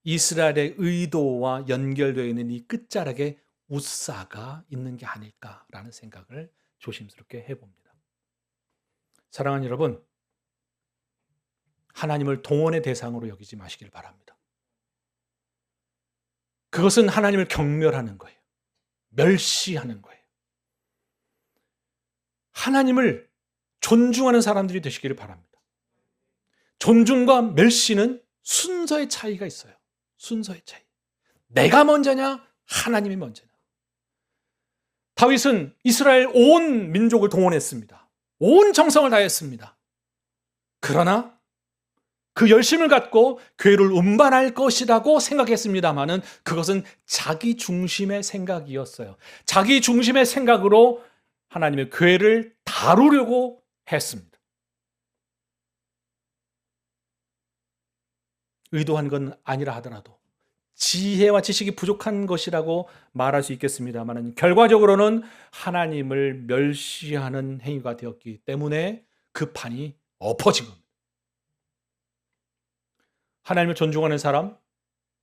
이스라엘의 의도와 연결되어 있는 이 끝자락에 웃사가 있는 게 아닐까라는 생각을 조심스럽게 해봅니다. 사랑하는 여러분, 하나님을 동원의 대상으로 여기지 마시길 바랍니다. 그것은 하나님을 경멸하는 거예요. 멸시하는 거예요. 하나님을 존중하는 사람들이 되시기를 바랍니다. 존중과 멸시는 순서의 차이가 있어요. 순서의 차이. 내가 먼저냐? 하나님이 먼저냐? 다윗은 이스라엘 온 민족을 동원했습니다. 온 정성을 다했습니다. 그러나 그 열심을 갖고 궤를 운반할 것이라고 생각했습니다마는 그것은 자기 중심의 생각이었어요. 자기 중심의 생각으로 하나님의 궤를 다루려고 했습니다. 의도한 건 아니라 하더라도 지혜와 지식이 부족한 것이라고 말할 수 있겠습니다만 결과적으로는 하나님을 멸시하는 행위가 되었기 때문에 그 판이 엎어진 겁니다. 하나님을 존중하는 사람,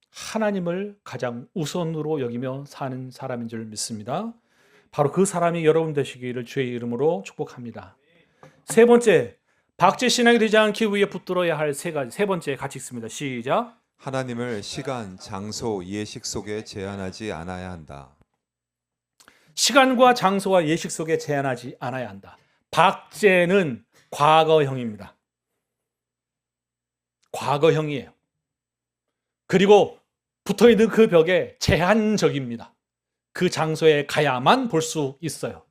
하나님을 가장 우선으로 여기며 사는 사람인 줄 믿습니다. 바로 그 사람이 여러분 되시기를 주의 이름으로 축복합니다. 세 번째, 박제 신앙이 되지 않기 위해 붙들어야 할 세 가지. 세 번째 같이 읽습니다. 시작. 하나님을 시간, 장소, 예식 속에 제한하지 않아야 한다. 시간과 장소와 예식 속에 제한하지 않아야 한다. 박제는 과거형입니다. 과거형이에요. 그리고 붙어있는 그 벽에 제한적입니다. 그 장소에 가야만 볼 수 있어요.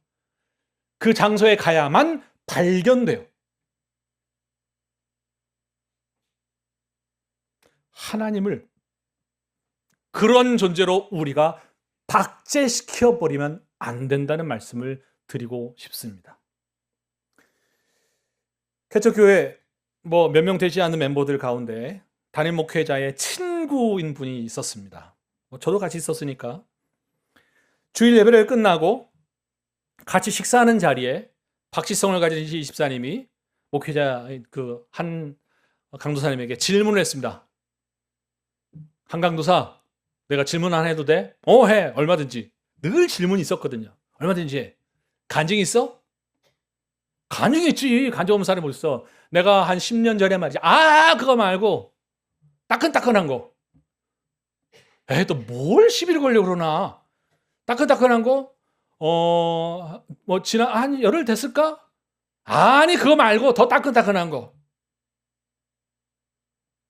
그 장소에 가야만 발견돼요. 하나님을 그런 존재로 우리가 박제시켜버리면 안 된다는 말씀을 드리고 싶습니다. 개척교회 몇 명 되지 않는 멤버들 가운데 담임 목회자의 친구인 분이 있었습니다. 저도 같이 있었으니까 주일 예배를 끝나고 같이 식사하는 자리에 박시성을 가진 집사님이 목회자 한 강도사님에게 질문을 했습니다. 한 강도사, 내가 질문 안 해도 돼? 해. 얼마든지. 늘 질문이 있었거든요. 얼마든지 해. 간증이 있어? 간증이 있지. 간증 없는 사람이 어딨어. 내가 한 10년 전에 말이지. 그거 말고 따끈따끈한 거. 또 뭘 시비를 걸려고 그러나. 따끈따끈한 거? 지난 한 열흘 됐을까? 아니, 그거 말고 더 따끈따끈한 거.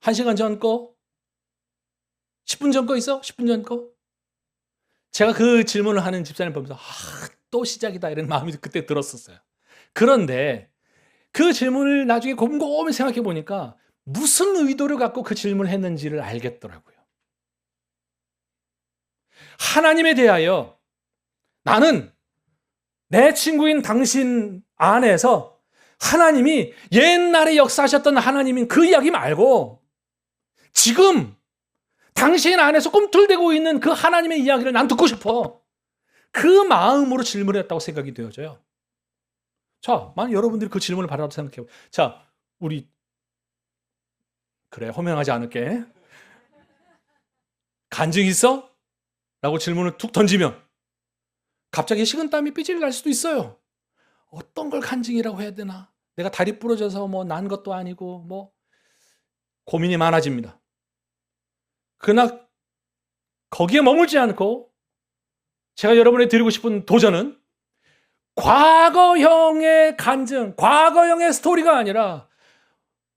1시간 전 거? 10분 전 거 있어? 10분 전 거? 제가 그 질문을 하는 집사님 보면서 또 시작이다 이런 마음이 그때 들었었어요. 그런데 그 질문을 나중에 곰곰이 생각해 보니까 무슨 의도를 갖고 그 질문을 했는지를 알겠더라고요. 하나님에 대하여 나는 내 친구인 당신 안에서 하나님이 옛날에 역사하셨던 하나님인 그 이야기 말고 지금 당신 안에서 꿈틀대고 있는 그 하나님의 이야기를 난 듣고 싶어. 그 마음으로 질문을 했다고 생각이 되어져요. 자, 만약 여러분들이 그 질문을 받아도 생각해요. 자, 우리 그래, 호명하지 않을게. 간증 있어? 라고 질문을 툭 던지면 갑자기 식은땀이 삐질 날 수도 있어요. 어떤 걸 간증이라고 해야 되나? 내가 다리 부러져서 난 것도 아니고 고민이 많아집니다. 그러나 거기에 머물지 않고 제가 여러분에게 드리고 싶은 도전은 과거형의 간증, 과거형의 스토리가 아니라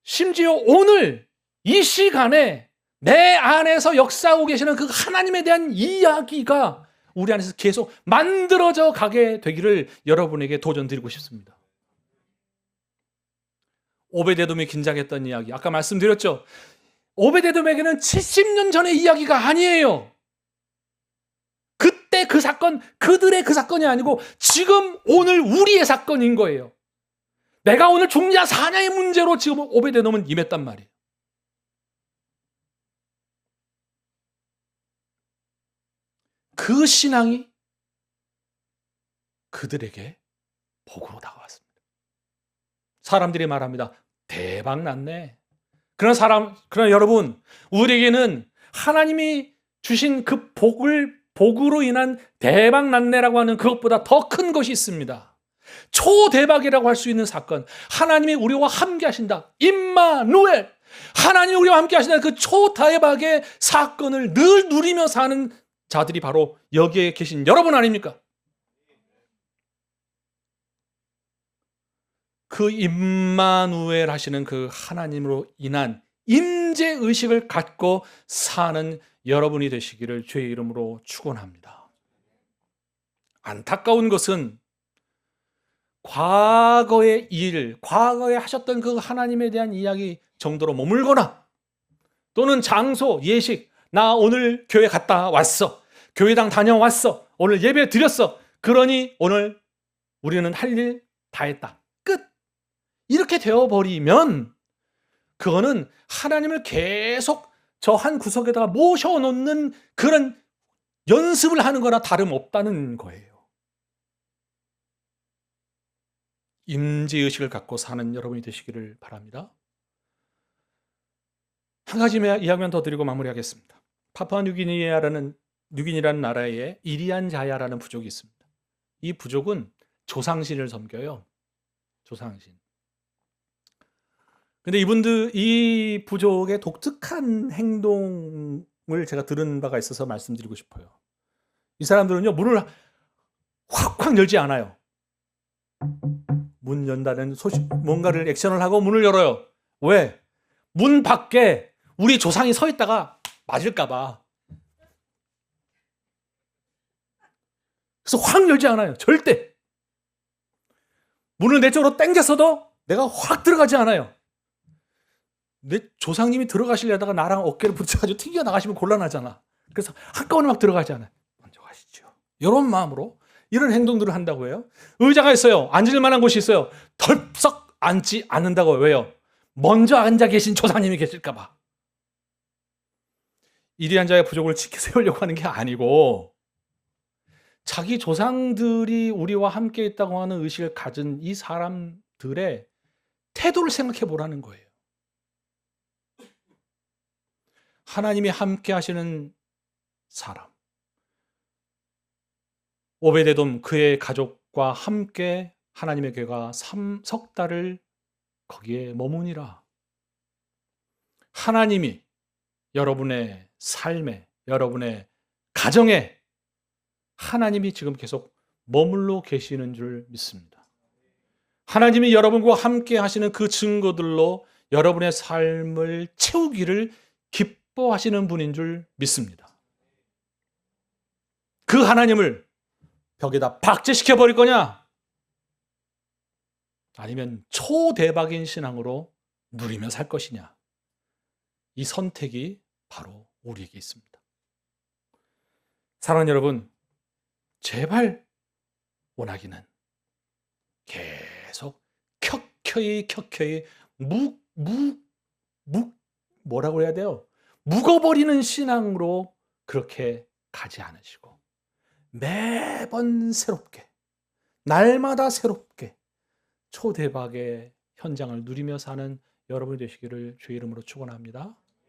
심지어 오늘 이 시간에 내 안에서 역사하고 계시는 그 하나님에 대한 이야기가 우리 안에서 계속 만들어져 가게 되기를 여러분에게 도전드리고 싶습니다. 오베데돔이 긴장했던 이야기, 아까 말씀드렸죠. 오베데돔에게는 70년 전의 이야기가 아니에요. 그때 그 사건, 그들의 그 사건이 아니고 지금 오늘 우리의 사건인 거예요. 내가 오늘 죽냐 사냐의 문제로 지금 오베데돔은 임했단 말이에요. 그 신앙이 그들에게 복으로 다가왔습니다. 사람들이 말합니다. 대박 났네. 그러나 여러분, 우리에게는 하나님이 주신 그 복으로 인한 대박 났네라고 하는 그것보다 더 큰 것이 있습니다. 초대박이라고 할 수 있는 사건. 하나님이 우리와 함께 하신다. 임마누엘. 하나님이 우리와 함께 하신다. 그 초대박의 사건을 늘 누리며 사는 자들이 바로 여기에 계신 여러분 아닙니까? 그 임마누엘 하시는 그 하나님으로 인한 임재의식을 갖고 사는 여러분이 되시기를 주의 이름으로 축원합니다. 안타까운 것은 과거의 일, 과거에 하셨던 그 하나님에 대한 이야기 정도로 머물거나 또는 장소, 예식, 나 오늘 교회 갔다 왔어. 교회당 다녀왔어. 오늘 예배 드렸어. 그러니 오늘 우리는 할 일 다 했다. 끝. 이렇게 되어버리면 그거는 하나님을 계속 저 한 구석에다가 모셔놓는 그런 연습을 하는 거나 다름없다는 거예요. 임재의식을 갖고 사는 여러분이 되시기를 바랍니다. 한 가지 이야기만 더 드리고 마무리하겠습니다. 파푸아뉴기니라는 나라에 이리안자야라는 부족이 있습니다. 이 부족은 조상신을 섬겨요. 조상신. 근데 이 부족의 독특한 행동을 제가 들은 바가 있어서 말씀드리고 싶어요. 이 사람들은요, 문을 확확 열지 않아요. 문 연다는 뭔가를 액션을 하고 문을 열어요. 왜? 문 밖에 우리 조상이 서 있다가 맞을까봐. 그래서 확 열지 않아요. 절대. 문을 내 쪽으로 당겼어도 내가 확 들어가지 않아요. 내 조상님이 들어가시려다가 나랑 어깨를 붙여가지고 튕겨나가시면 곤란하잖아. 그래서 한꺼번에 막 들어가지 않아요. 먼저 가시죠. 이런 마음으로 이런 행동들을 한다고 해요. 의자가 있어요. 앉을 만한 곳이 있어요. 덜썩 앉지 않는다고. 왜요? 먼저 앉아 계신 조상님이 계실까봐. 이리한 자의 부족을 지켜 세우려고 하는 게 아니고, 자기 조상들이 우리와 함께 있다고 하는 의식을 가진 이 사람들의 태도를 생각해 보라는 거예요. 하나님이 함께 하시는 사람, 오베데돔 그의 가족과 함께 하나님의 교회가 석 달을 거기에 머무니라. 하나님이 여러분의 삶에, 여러분의 가정에 하나님이 지금 계속 머물러 계시는 줄 믿습니다. 하나님이 여러분과 함께 하시는 그 증거들로 여러분의 삶을 채우기를 기뻐하시는 분인 줄 믿습니다. 그 하나님을 벽에다 박제시켜 버릴 거냐? 아니면 초대박인 신앙으로 누리며 살 것이냐? 이 선택이 바로 우리에게 있습니다. 사랑하는 여러분, 제발 원하기는 계속 켜켜이 뭐라고 해야 돼요? 묵어버리는 신앙으로 그렇게 가지 않으시고 매번 새롭게, 날마다 새롭게 초대박의 현장을 누리며 사는 여러분이 되시기를 주의 이름으로 축원합니다.